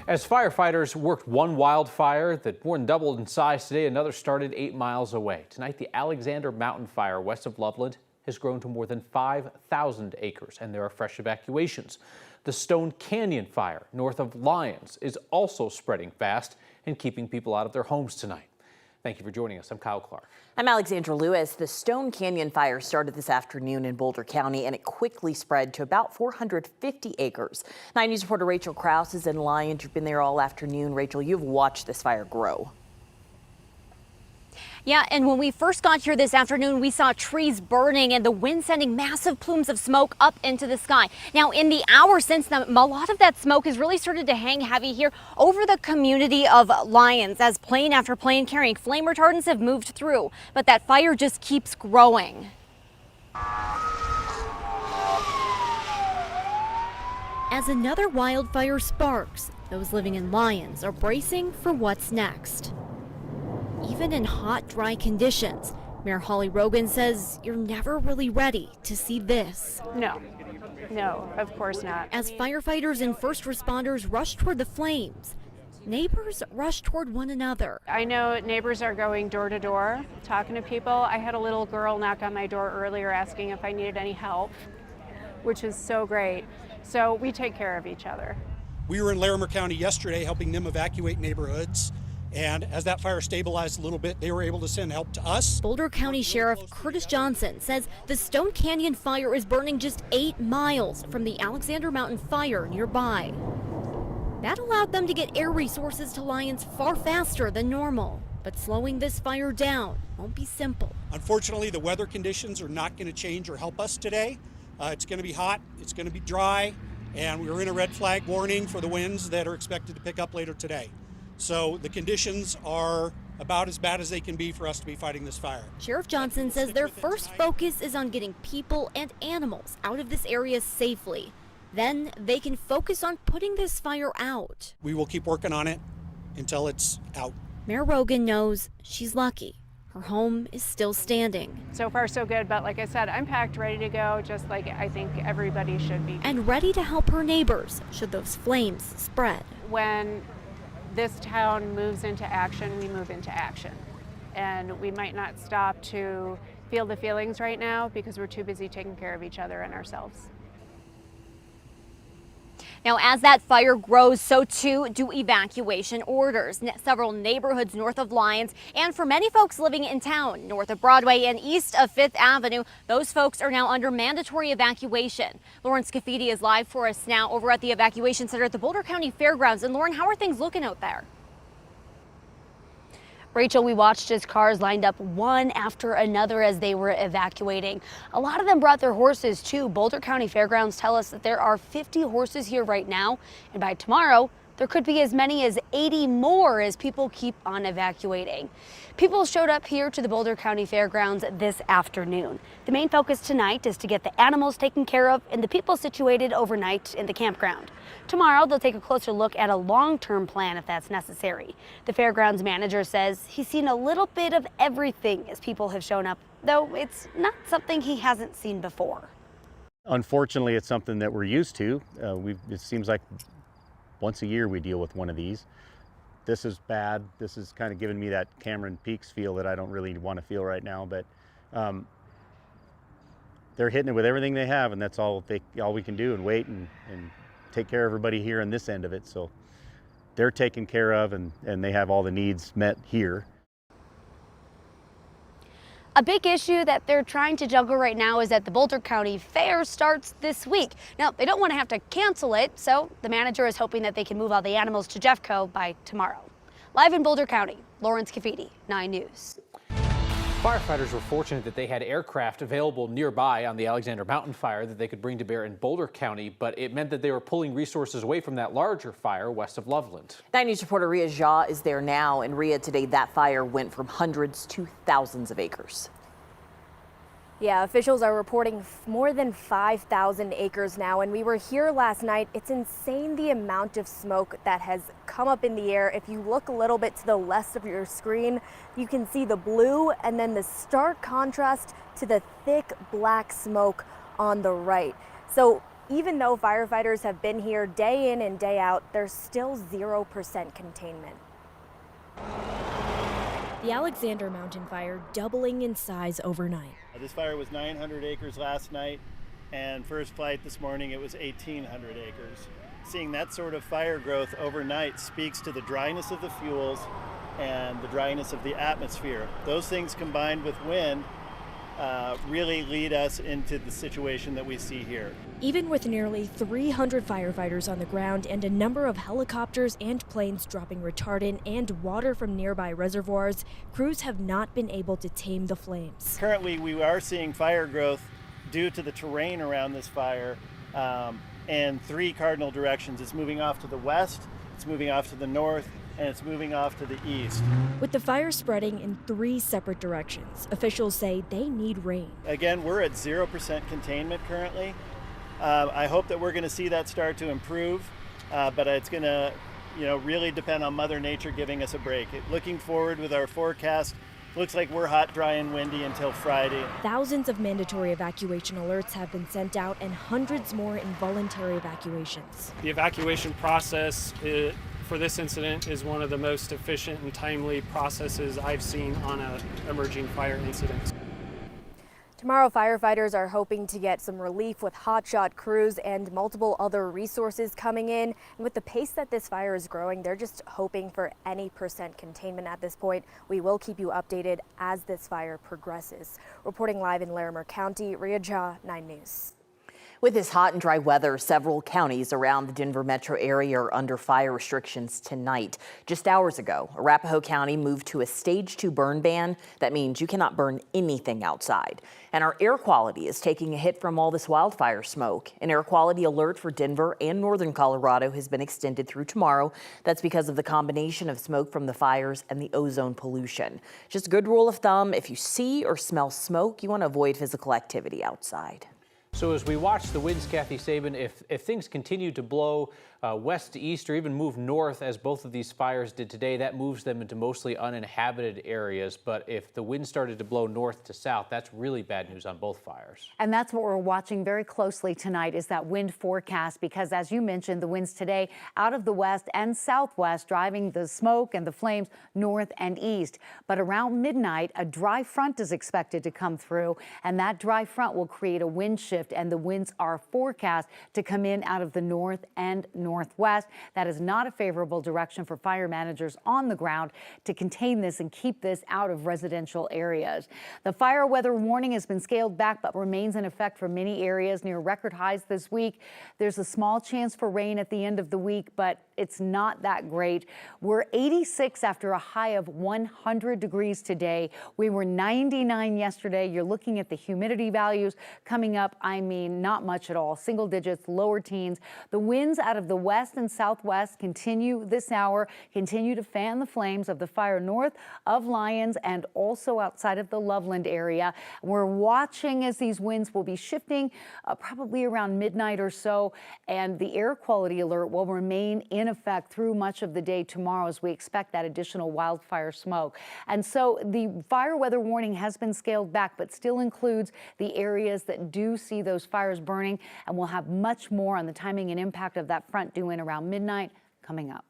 As firefighters worked one wildfire that more than doubled in size today, another started 8 miles away. Tonight, the Alexander Mountain Fire west of Loveland has grown to more than 5,000 acres, and there are fresh evacuations. The Stone Canyon Fire north of Lyons is also spreading fast and keeping people out of their homes tonight. Thank you for joining us. I'm Kyle Clark. I'm Alexandra Lewis. The Stone Canyon Fire started this afternoon in Boulder County, and it quickly spread to about 450 acres. 9 News reporter Rachel Krause is in Lyons. You've been there all afternoon. Rachel, you've watched this fire grow. Yeah, and when we first got here this afternoon, we saw trees burning and the wind sending massive plumes of smoke up into the sky. Now, in the hour since then, a lot of that smoke has really started to hang heavy here over the community of Lyons as plane after plane carrying flame retardants have moved through. But that fire just keeps growing. As another wildfire sparks, those living in Lyons are bracing for what's next. Even in hot, dry conditions, Mayor Holly Rogan says you're never really ready to see this. No, of course not. As firefighters and first responders rush toward the flames, neighbors rush toward one another. I know neighbors are going door to door, talking to people. I had a little girl knock on my door earlier asking if I needed any help, which is so great. So we take care of each other. We were in Larimer County yesterday helping them evacuate neighborhoods. And as that fire stabilized a little bit, they were able to send help to us. Boulder County Sheriff Curtis Johnson says the Stone Canyon Fire is burning just 8 miles from the Alexander Mountain Fire nearby. That allowed them to get air resources to Lyons far faster than normal. But slowing this fire down won't be simple. Unfortunately, the weather conditions are not going to change or help us today. It's going to be hot, it's going to be dry, and we're in a red flag warning for the winds that are expected to pick up later today. So the conditions are about as bad as they can be for us to be fighting this fire. Sheriff Johnson says their first focus is on getting people and animals out of this area safely. Then they can focus on putting this fire out. We will keep working on it until it's out. Mayor Rogan knows she's lucky. Her home is still standing. So far, so good. But like I said, I'm packed, ready to go, just like I think everybody should be. And ready to help her neighbors should those flames spread. When this town moves into action, we move into action. And we might not stop to feel the feelings right now because we're too busy taking care of each other and ourselves. Now, as that fire grows, so too do evacuation orders. Several neighborhoods north of Lyons, and for many folks living in town, north of Broadway and east of 5th Avenue, those folks are now under mandatory evacuation. Lauren Scafidi is live for us now over at the evacuation center at the Boulder County Fairgrounds. And Lauren, how are things looking out there? Rachel, we watched as cars lined up one after another as they were evacuating. A lot of them brought their horses too. Boulder County Fairgrounds tell us that there are 50 horses here right now, and by tomorrow, there could be as many as 80 more as people keep on evacuating. People showed up here to the Boulder County Fairgrounds this afternoon. The main focus tonight is to get the animals taken care of and the people situated overnight in the campground. Tomorrow, they'll take a closer look at a long-term plan if that's necessary. The fairgrounds manager says he's seen a little bit of everything as people have shown up, though it's not something he hasn't seen before. Unfortunately, it's something that we're used to. It seems like once a year we deal with one of these. This is bad. This is kind of giving me that Cameron Peaks feel that I don't really want to feel right now, but they're hitting it with everything they have, and that's all we can do, and wait and take care of everybody here on this end of it. So they're taken care of, and they have all the needs met here. A big issue that they're trying to juggle right now is that the Boulder County Fair starts this week. Now, they don't want to have to cancel it, so the manager is hoping that they can move all the animals to Jeffco by tomorrow. Live in Boulder County, Lauren Scafidi, 9 News. Firefighters were fortunate that they had aircraft available nearby on the Alexander Mountain Fire that they could bring to bear in Boulder County, but it meant that they were pulling resources away from that larger fire west of Loveland. 9 News reporter Ria Jha is there now. And Ria, today that fire went from hundreds to thousands of acres. Yeah, officials are reporting more than 5,000 acres now, and we were here last night. It's insane the amount of smoke that has come up in the air. If you look a little bit to the left of your screen, you can see the blue and then the stark contrast to the thick black smoke on the right. So Even though firefighters have been here day in and day out, there's still 0% containment. The Alexander Mountain Fire doubling in size overnight. This fire was 900 acres last night, and first flight this morning it was 1,800 acres. Seeing that sort of fire growth overnight speaks to the dryness of the fuels and the dryness of the atmosphere. Those things combined with wind really lead us into the situation that we see here. Even with nearly 300 firefighters on the ground and a number of helicopters and planes dropping retardant and water from nearby reservoirs, crews have not been able to tame the flames. Currently, we are seeing fire growth due to the terrain around this fire in three cardinal directions. It's moving off to the west, it's moving off to the north, and it's moving off to the east. With the fire spreading in 3 separate directions, officials say they need rain. Again, we're at 0% containment currently. I hope that we're going to see that start to improve, but it's going to really depend on Mother Nature giving us a break. Looking forward with our forecast, looks like we're hot, dry, and windy until Friday. Thousands of mandatory evacuation alerts have been sent out and hundreds more involuntary evacuations. The evacuation process for this incident is one of the most efficient and timely processes I've seen on an emerging fire incident. Tomorrow, firefighters are hoping to get some relief with hotshot crews and multiple other resources coming in. And with the pace that this fire is growing, they're just hoping for any % containment at this point. We will keep you updated as this fire progresses. Reporting live in Larimer County, Ria Jha, 9 News. With this hot and dry weather, several counties around the Denver metro area are under fire restrictions tonight. Just hours ago, Arapahoe County moved to a stage 2 burn ban. That means you cannot burn anything outside. And our air quality is taking a hit from all this wildfire smoke. An air quality alert for Denver and northern Colorado has been extended through tomorrow. That's because of the combination of smoke from the fires and the ozone pollution. Just a good rule of thumb, if you see or smell smoke, you want to avoid physical activity outside. So as we watch the winds, Kathy Sabin, if things continue to blow west to east or even move north, as both of these fires did today, that moves them into mostly uninhabited areas. But if the wind started to blow north to south, that's really bad news on both fires. And that's what we're watching very closely tonight is that wind forecast, because as you mentioned, the winds today out of the west and southwest driving the smoke and the flames north and east. But around midnight, a dry front is expected to come through, and that dry front will create a wind shift, and the winds are forecast to come in out of the north and northwest. That is not a favorable direction for fire managers on the ground to contain this and keep this out of residential areas. The fire weather warning has been scaled back but remains in effect for many areas near record highs this week. There's a small chance for rain at the end of the week, but it's not that great. We're 86 after a high of 100 degrees today. We were 99 yesterday. You're looking at the humidity values coming up. I mean, not much at all. Single digits, lower teens. The winds out of the west and southwest continue this hour, continue to fan the flames of the fire north of Lyons and also outside of the Loveland area. We're watching as these winds will be shifting probably around midnight or so, and the air quality alert will remain in effect through much of the day tomorrow as we expect that additional wildfire smoke. And so the fire weather warning has been scaled back, but still includes the areas that do see those fires burning, and we'll have much more on the timing and impact of that front due in around midnight coming up.